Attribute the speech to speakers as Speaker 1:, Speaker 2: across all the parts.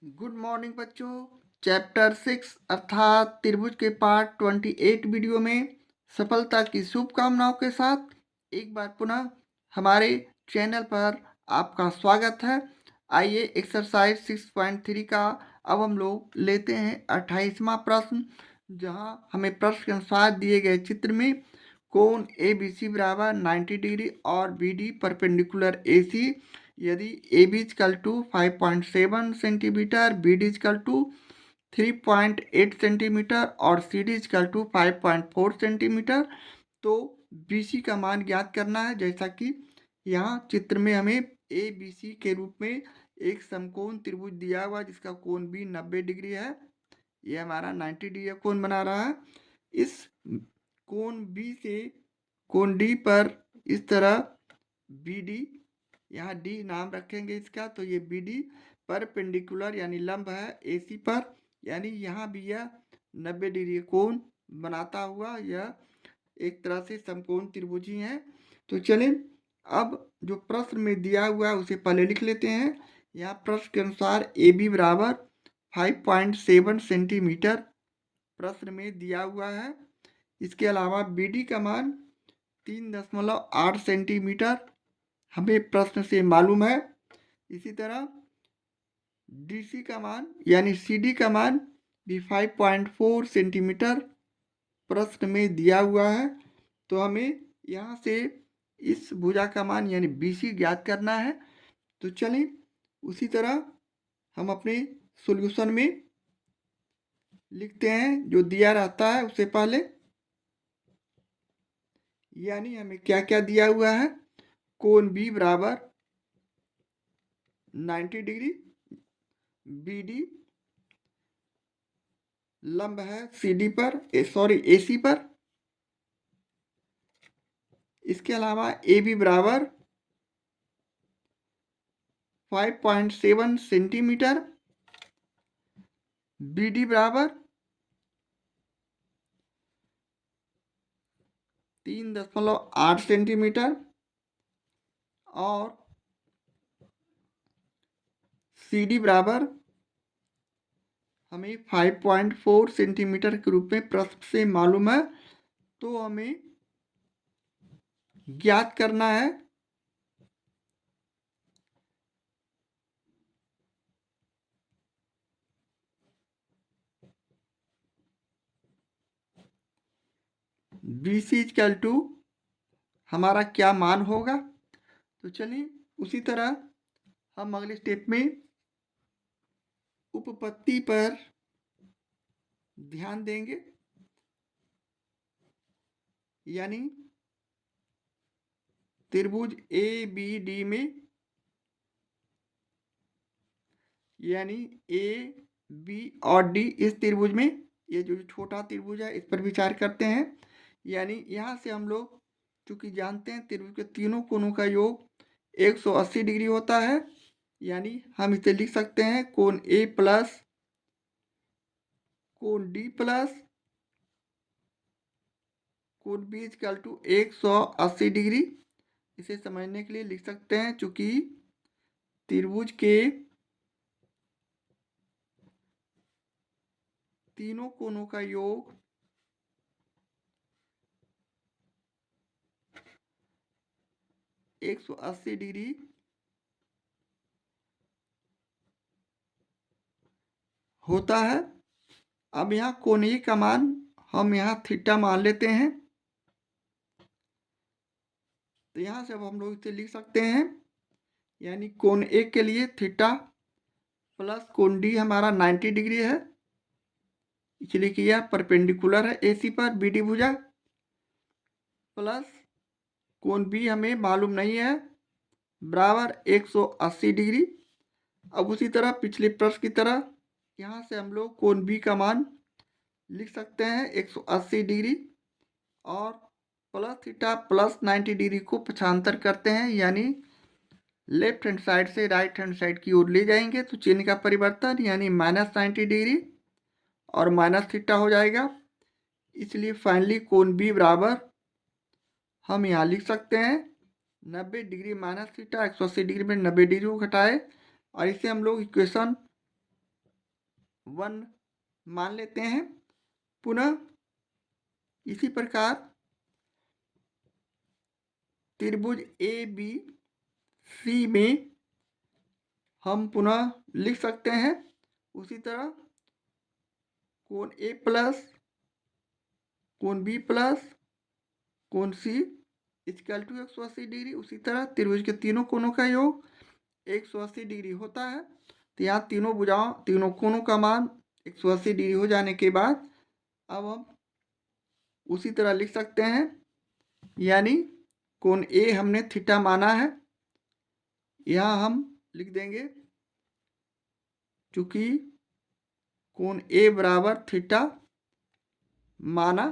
Speaker 1: Good morning बच्चों। Chapter 6 अर्थात त्रिभुज के पार्ट 28 वीडियो में सफलता की शुभकामनाओं के साथ एक बार पुनः हमारे चैनल पर आपका स्वागत है। आइए एक्सरसाइज 6.3 का अब हम लोग लेते हैं 28वां प्रश्न, जहां हमें प्रश्न के अनुसार दिए गए चित्र में कोण ए बी सी बराबर 90 डिग्री और B D perpendicular A C यदि A B equal to 5.7 centimetre, B D equal to 3.8 centimetre और C D equal to 5.4 centimetre, तो बी सी का मान ज्ञात करना है। जैसा कि यहाँ चित्र में हमें ए बी सी के रूप में एक समकोण त्रिभुज दिया हुआ जिसका कोण भी 90 डिग्री है। यह हमारा 90 डिग्री का कोण बना रहा है। इस कोण बी से कोण डी पर इस तरह बी डी, यहाँ डी नाम रखेंगे इसका, तो ये बी डी परपेंडिकुलर यानी लंब है ए सी पर, यानी यहाँ भी यह 90 डिग्री कोण बनाता हुआ यह एक तरह से समकोण त्रिभुज ही है। तो चलिए अब जो प्रश्न में दिया हुआ है उसे पहले लिख लेते हैं। यहाँ प्रश्न के अनुसार ए बी बराबर 5.7 सेंटीमीटर प्रश्न में दिया हुआ है। इसके अलावा बी डी का मान 3.8 सेंटीमीटर हमें प्रश्न से मालूम है। इसी तरह डी सी का मान यानी सी डी का मान भी 5.4 सेंटीमीटर प्रश्न में दिया हुआ है। तो हमें यहाँ से इस भुजा का मान यानी बी सी ज्ञात करना है। तो चलिए उसी तरह हम अपने सॉल्यूशन में लिखते हैं जो दिया रहता है उससे पहले, यानी हमें क्या क्या दिया हुआ है। कोण बी बराबर 90 डिग्री, बी डी लंब है सी डी पर ए सी पर। इसके अलावा ए बी बराबर 5.7 सेंटीमीटर, बी डी बराबर 3.8 सेंटीमीटर और सी डी बराबर हमें 5.4 सेंटीमीटर के रूप में प्रश्न से मालूम है। तो हमें ज्ञात करना है बी सी इक्वल टू हमारा क्या मान होगा। तो चलिए उसी तरह हम अगले स्टेप में उपपत्ति पर ध्यान देंगे, यानी त्रिभुज ए बी डी में, यानी ए बी और डी इस त्रिभुज में, ये जो छोटा त्रिभुज है इस पर विचार करते हैं। यानी यहाँ से हम लोग चूंकि जानते हैं त्रिभुज के तीनों कोणों का योग 180 डिग्री होता है, यानी हम इसे लिख सकते हैं कोण ए प्लस कोण डी प्लस कोण बी इक्वल टू 180 डिग्री। इसे समझने के लिए लिख सकते हैं चूंकि त्रिभुज के तीनों कोणों का योग 180 डिग्री होता है। अब यहाँ कोण ए का मान हम यहाँ थीटा मान लेते हैं, तो यहाँ से अब हम लोग इसे लिख सकते हैं, यानी कोण ए के लिए थीटा प्लस कोण डी हमारा 90 डिग्री है, इसलिए कि यह परपेंडिकुलर है ए सी पर बी डी भुजा, प्लस कोण बी हमें मालूम नहीं है बराबर 180 डिग्री। अब उसी तरह पिछले प्रश्न की तरह यहाँ से हम लोग कोण बी का मान लिख सकते हैं 180 डिग्री और प्लस थीटा प्लस 90 डिग्री को पक्षांतर करते हैं, यानी लेफ्ट हैंड साइड से राइट हैंड साइड की ओर ले जाएंगे तो चिन्ह का परिवर्तन यानी -90 डिग्री और माइनस थीटा हो जाएगा। इसलिए फाइनली कोण बी बराबर हम यहाँ लिख सकते हैं 90 डिग्री माइनस थीटा, 180 डिग्री में 90 डिग्री को घटाए और इसे हम लोग इक्वेशन 1 मान लेते हैं। पुनः इसी प्रकार त्रिभुज ए बी सी में हम पुनः लिख सकते हैं उसी तरह कोण ए प्लस कोण बी प्लस कोण सी इक्वल टू 180 डिग्री। उसी तरह त्रिभुज के तीनों कोणों का योग 180 डिग्री होता है। तो यहाँ तीनों भुजाओं तीनों कोणों का मान 180 डिग्री हो जाने के बाद अब हम उसी तरह लिख सकते हैं, यानी कोण ए हमने थीटा माना है, यहाँ हम लिख देंगे चूंकि कोण ए बराबर थीटा माना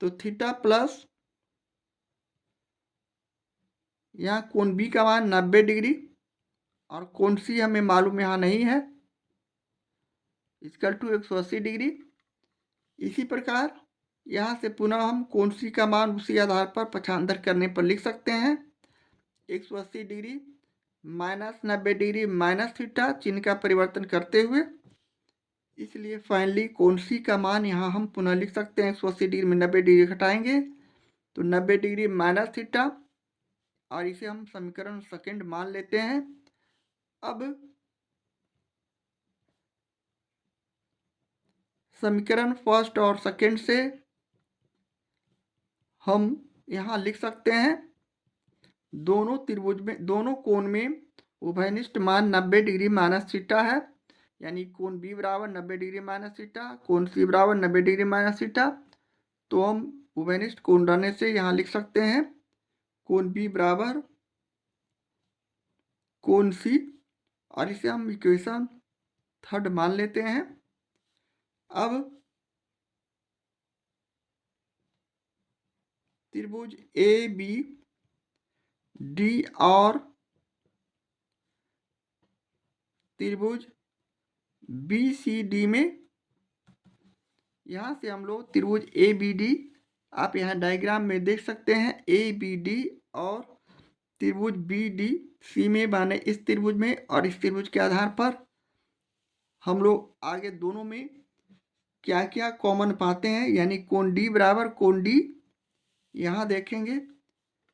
Speaker 1: तो थीटा प्लस यहाँ कोण बी का मान 90 डिग्री और कोण सी हमें मालूम यहाँ नहीं है, इक्वल टू 180 डिग्री। इसी प्रकार यहाँ से पुनः हम कोण सी का मान उसी आधार पर पक्षांतर करने पर लिख सकते हैं 180 degree minus 90 degree minus theta, चिन्ह का परिवर्तन करते हुए। इसलिए फाइनली कोण सी का मान यहाँ हम पुनः लिख सकते हैं 180 डिग्री में 90 डिग्री घटाएंगे तो 90 डिग्री माइनस थीटा, और इसे हम समीकरण सेकंड मान लेते हैं। अब समीकरण फर्स्ट और सेकंड से हम यहाँ लिख सकते हैं दोनों त्रिभुज में दोनों कोण में उभयनिष्ठ मान 90 डिग्री माइनस थीटा है, यानी कोण बी बराबर 90 डिग्री माइनस थीटा, कोण सी बराबर 90 डिग्री माइनस थीटा। तो हम उभयनिष्ठ कोण रहने से यहाँ लिख सकते हैं कोण बी बराबर कोण सी, और इसे हम इक्वेशन थर्ड मान लेते हैं। अब त्रिभुज ए बी डी और त्रिभुज बी सी डी में यहाँ से हम लोग त्रिभुज ए बी डी, आप यहाँ डायग्राम में देख सकते हैं ए बी डी और त्रिभुज बी डी सी में माने इस त्रिभुज में और इस त्रिभुज के आधार पर हम लोग आगे दोनों में क्या क्या कॉमन पाते हैं, यानी कोण डी बराबर कोण डी यहाँ देखेंगे।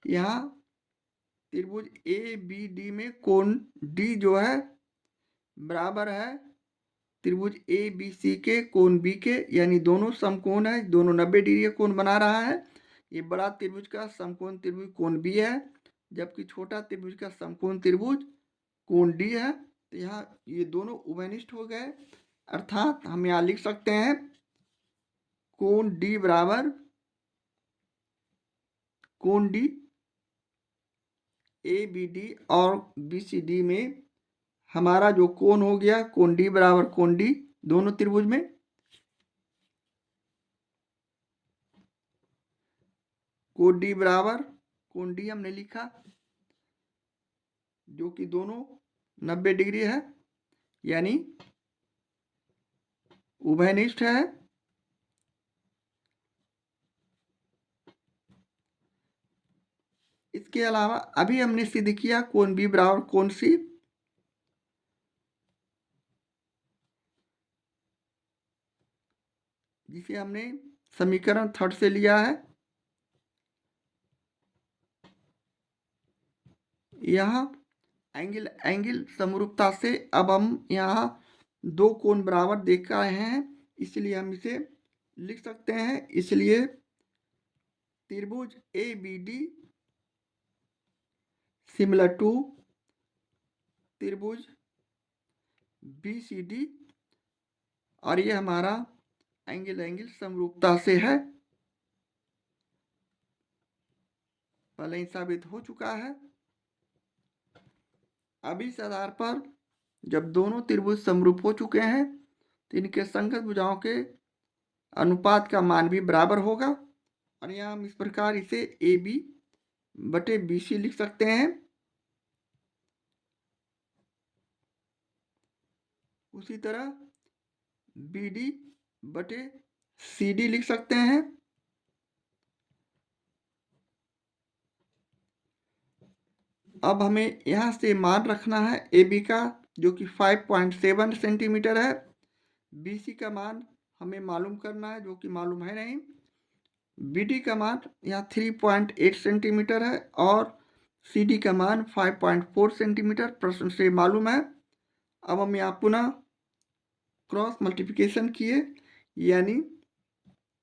Speaker 1: यहाँ त्रिभुज ए बी डी में कोण डी जो है बराबर है त्रिभुज ए बी सी के कोण बी के, यानी दोनों समकोण है, दोनों 90 डिग्री का कोण बना रहा है। ये बड़ा त्रिभुज का समकोण त्रिभुज कोण बी है, जबकि छोटा त्रिभुज का समकोण त्रिभुज कोण डी है। तो यहाँ ये दोनों उभयनिष्ठ हो गए, अर्थात हम यहाँ लिख सकते हैं कोण डी बराबर कोण डी ए बी डी और बी सी डी में हमारा जो कोण हो गया कोण डी बराबर कोण डी दोनों त्रिभुज में। कोण डी बराबर कोण डी हमने लिखा जो कि दोनों 90 डिग्री है, यानी उभयनिष्ठ है। इसके अलावा अभी हमने सिद्ध किया कोण बी बराबर कोण सी, जिसे हमने समीकरण थर्ड से लिया है। यहाँ एंगल समरूपता से अब हम यहाँ दो कोण बराबर देख रहे हैं, इसलिए हम इसे लिख सकते हैं। इसलिए त्रिभुज A B D similar to त्रिभुज बी सी डी, और ये हमारा एंगल समरूपता से है, पहले ही साबित हो चुका है। अब इस आधार पर जब दोनों त्रिभुज समरूप हो चुके हैं तो इनके संगत भुजाओं के अनुपात का मान भी बराबर होगा, और यहाँ हम इस प्रकार इसे ए बी बटे बी सी लिख सकते हैं। उसी तरह बी डी बटे सी डी लिख सकते हैं। अब हमें यहाँ से मान रखना है ए बी का जो कि 5.7 सेंटीमीटर है। BC का मान हमें मालूम करना है, जो कि मालूम है नहीं। BD का मान यहाँ 3.8 सेंटीमीटर है और CD का मान 5.4 सेंटीमीटर प्रश्न से मालूम है। अब हम यहाँ पुनः क्रॉस मल्टीप्लिकेशन किए, यानी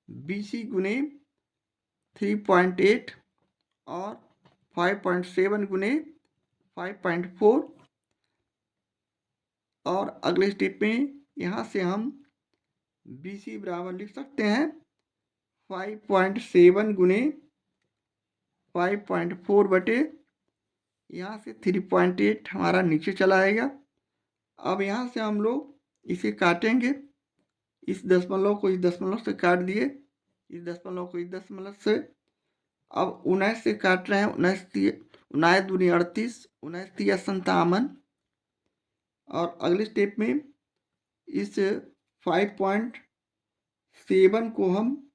Speaker 1: BC गुने 3.8 और 5.7 गुने 5.4, और अगले स्टेप में यहाँ से हम BC बराबर लिख सकते हैं 5.7 गुने 5.4 बटे यहाँ से 3.8 हमारा नीचे चला आएगा। अब यहाँ से हम लोग इसे काटेंगे, इस दशमलव को इस दशमलव से काट दिए, इस दशमलव को इस दशमलव से। अब 19 से काट रहे हैं, 19 दूनी 38, 19 तिया 57, और अगले स्टेप में इस 5.7 को हम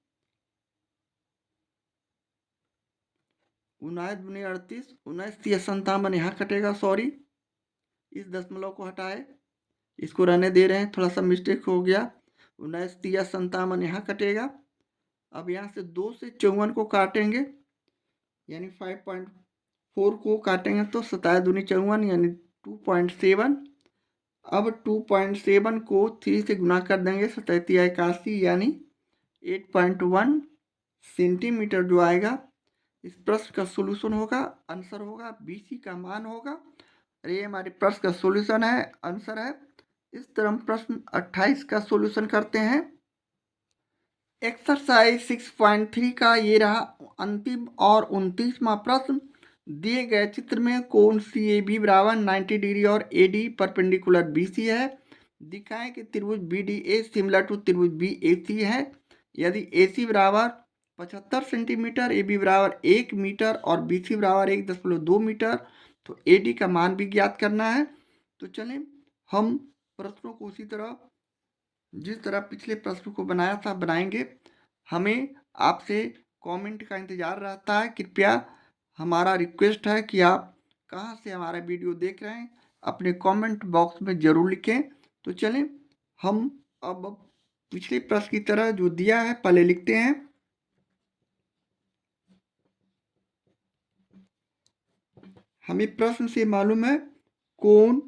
Speaker 1: 19 दूनी 38, 19 तिया 57 यहाँ कटेगा, सॉरी इस दशमलव को हटाए, इसको रहने दे रहे हैं, थोड़ा सा मिस्टेक हो गया। 19 तिया 57 यहाँ कटेगा। अब यहाँ से 2 से 54 को काटेंगे, यानी 5.4 को काटेंगे तो 27 दूनी 54 यानी 2.7। अब 2.7 को 3 से गुना कर देंगे, 27 81 यानी 8.1 सेंटीमीटर जो आएगा। इस प्रश्न का सोल्यूशन होगा, आंसर होगा BC का मान होगा। और ये हमारे प्रश्न का सोल्यूशन है, आंसर है। इस तरह हम प्रश्न 28 का सोल्यूशन करते हैं। एक्सरसाइज 6.3 का ये रहा अंतिम और 29वां प्रश्न। दिए गए चित्र में कोण CAB बराबर 90 डिग्री और AD परपेंडिकुलर BC है। दिखाएं कि त्रिभुज BDA सिमिलर टू त्रिभुज BAC है। यदि AC बराबर 75 सेंटीमीटर, AB बराबर 1 मीटर और BC बराबर 1.2 मीटर, तो AD का मान भी ज्ञात करना है। तो चलें हम प्रश्नों को उसी तरह जिस तरह पिछले प्रश्न को बनाया था बनाएंगे। हमें आपसे कमेंट का इंतज़ार रहता है। कृपया हमारा रिक्वेस्ट है कि आप कहाँ से हमारा वीडियो देख रहे हैं, अपने कमेंट बॉक्स में ज़रूर लिखें। तो चलें हम अब पिछले प्रश्न की तरह जो दिया है पहले लिखते हैं। हमें प्रश्न से मालूम है कोण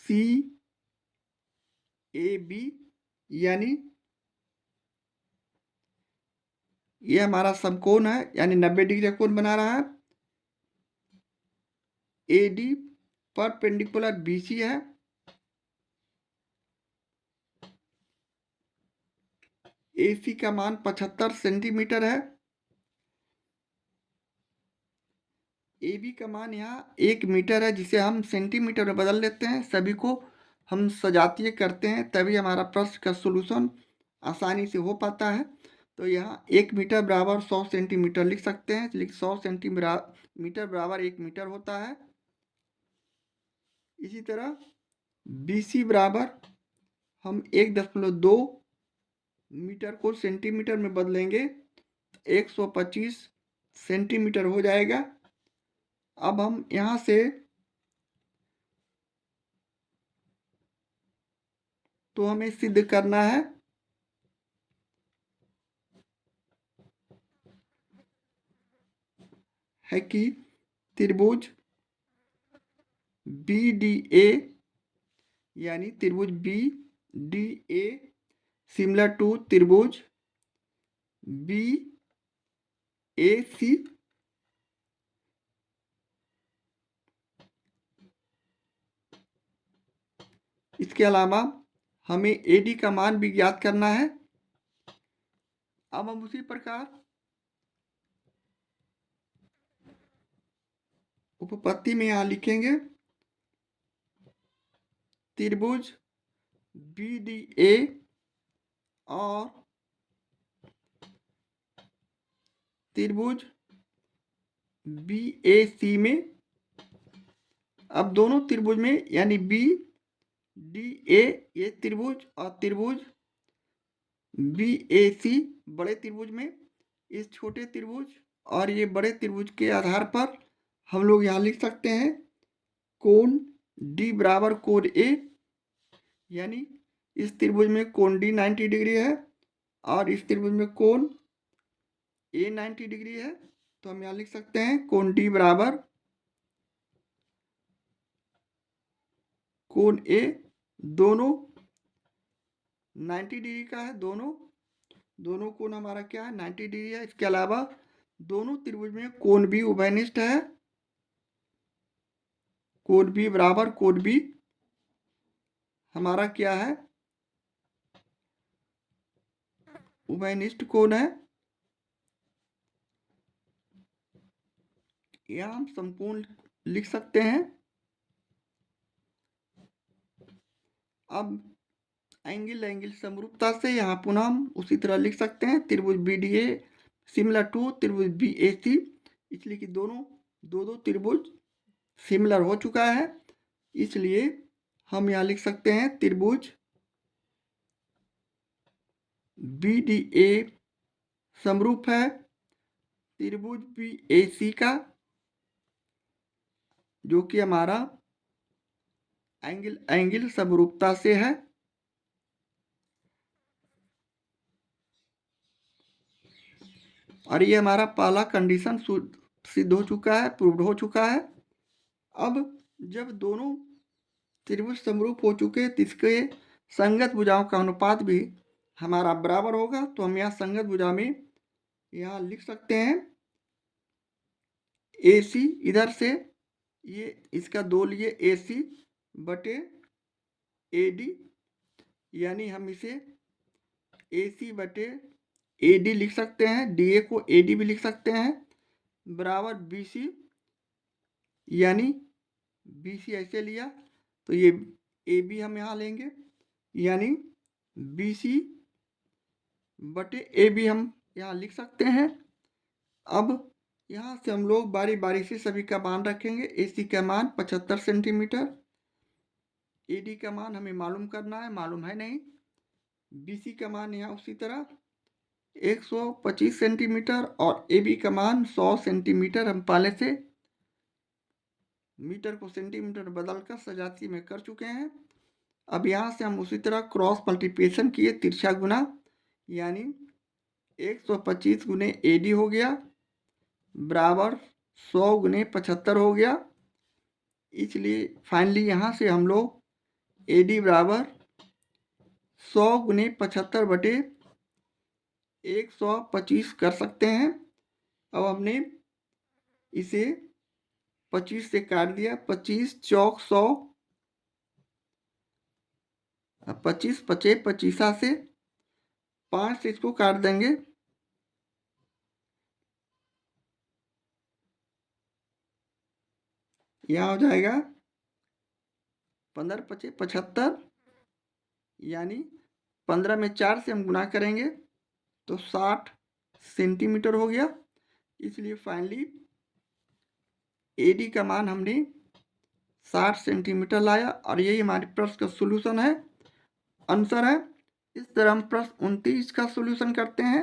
Speaker 1: CAB यानी ये हमारा समकोण है, यानी 90 डिग्री का कोण बना रहा है। AD परपेंडिकुलर BC है। AC का मान 75 सेंटीमीटर है। AB का मान यहाँ 1 मीटर है, जिसे हम सेंटीमीटर में बदल लेते हैं। सभी को हम सजातीय करते हैं, तभी हमारा प्रश्न का सॉल्यूशन आसानी से हो पाता है। तो यहाँ 1 मीटर बराबर 100 सेंटीमीटर लिख सकते हैं, लेकिन 100 सेंटीमीटर बराबर 1 मीटर होता है। इसी तरह BC बराबर हम 1.2 मीटर को सेंटीमीटर में बदलेंगे, 125 सेंटीमीटर हो जाएगा। अब हम यहाँ से तो हमें सिद्ध करना है कि त्रिभुज BDA यानी त्रिभुज BDA सिमिलर टू त्रिभुज BAC। इसके अलावा हमें AD का मान भी ज्ञात करना है। अब हम उसी प्रकार उपपत्ति में यहाँ लिखेंगे त्रिभुज BDA और त्रिभुज BAC में। अब दोनों त्रिभुज में यानी BDA ये त्रिभुज और त्रिभुज BAC बड़े त्रिभुज में, इस छोटे त्रिभुज और ये बड़े त्रिभुज के आधार पर हम लोग यहाँ लिख सकते हैं कोण डी बराबर कोण ए, यानी इस त्रिभुज में कोण डी 90 डिग्री है और इस त्रिभुज में कोण ए 90 डिग्री है। तो हम यहाँ लिख सकते हैं कोण डी बराबर कोण ए, दोनों 90 डिग्री का है, दोनों कोण हमारा क्या है 90 डिग्री है। इसके अलावा दोनों त्रिभुज में कोण बी उभयनिष्ठ है। कोण बी बराबर कोण बी हमारा क्या है उभयनिष्ठ कोण है। यह हम संपूर्ण लिख सकते हैं। अब एंगल समरूपता से यहाँ पुनः हम उसी तरह लिख सकते हैं त्रिभुज B D A similar to त्रिभुज बी ए सी, इसलिए कि दोनों दो त्रिभुज सिमिलर हो चुका है, इसलिए हम यहाँ लिख सकते हैं त्रिभुज बी डी ए समरूप है त्रिभुज बी ए सी का, जो कि हमारा एंगल समरूपता से है। और ये हमारा पहला कंडीशन सिद्ध हो चुका है, प्रूव्ड हो चुका है। अब जब दोनों त्रिभुज समरूप हो चुके तो इसके संगत भुजाओं का अनुपात भी हमारा बराबर होगा। तो हम यहाँ संगत भुजा में यहाँ लिख सकते हैं ए सी, इधर से ये इसका दो लिए ए सी बटे ए डी, यानी हम इसे ए सी बटे ए डी लिख सकते हैं, डी ए को ए डी भी लिख सकते हैं, बराबर बी सी, यानी बी सी ऐसे लिया तो ये ए बी हम यहाँ लेंगे, यानी बी सी बटे ए बी हम यहाँ लिख सकते हैं। अब यहाँ से हम लोग बारी बारी से सभी का मान रखेंगे। ए सी का मान 75 सेंटीमीटर, ए डी का मान हमें मालूम करना है, मालूम है नहीं। बी सी का मान यहाँ उसी तरह 125 सेंटीमीटर और ए बी का मान 100 सेंटीमीटर। हम पहले से मीटर को सेंटीमीटर बदलकर सजाती में कर चुके हैं। अब यहाँ से हम उसी तरह क्रॉस मल्टीप्लिकेशन किए, तिरछा गुना, यानी 125 गुने ए डी हो गया बराबर 100 गुने 75 हो गया। इसलिए फाइनली यहाँ से हम लोग ए डी बराबर 100 गुने 75 बटे 125 कर सकते हैं। अब हमने इसे 25 से काट दिया, 25 चौक 100, 25 पचे 25 से 5 से इसको काट देंगे, यहाँ हो जाएगा 15 पचे 75, यानी 15 में 4 से हम गुना करेंगे तो 60 सेंटीमीटर हो गया। इसलिए फाइनली ए डी का मान हमने 60 सेंटीमीटर लाया और यही हमारे प्रश्न का सोल्यूशन है, आंसर है। इस तरह हम प्रश्न 29 का सोल्यूशन करते हैं।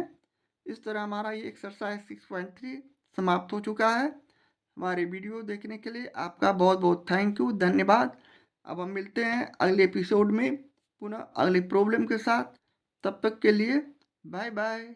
Speaker 1: इस तरह हमारा ये एक्सरसाइज 6.3 समाप्त हो चुका है। हमारे वीडियो देखने के लिए आपका बहुत बहुत थैंक यू, धन्यवाद। अब हम मिलते हैं अगले एपिसोड में पुनः अगले प्रॉब्लम के साथ। तब तक के लिए बाय बाय।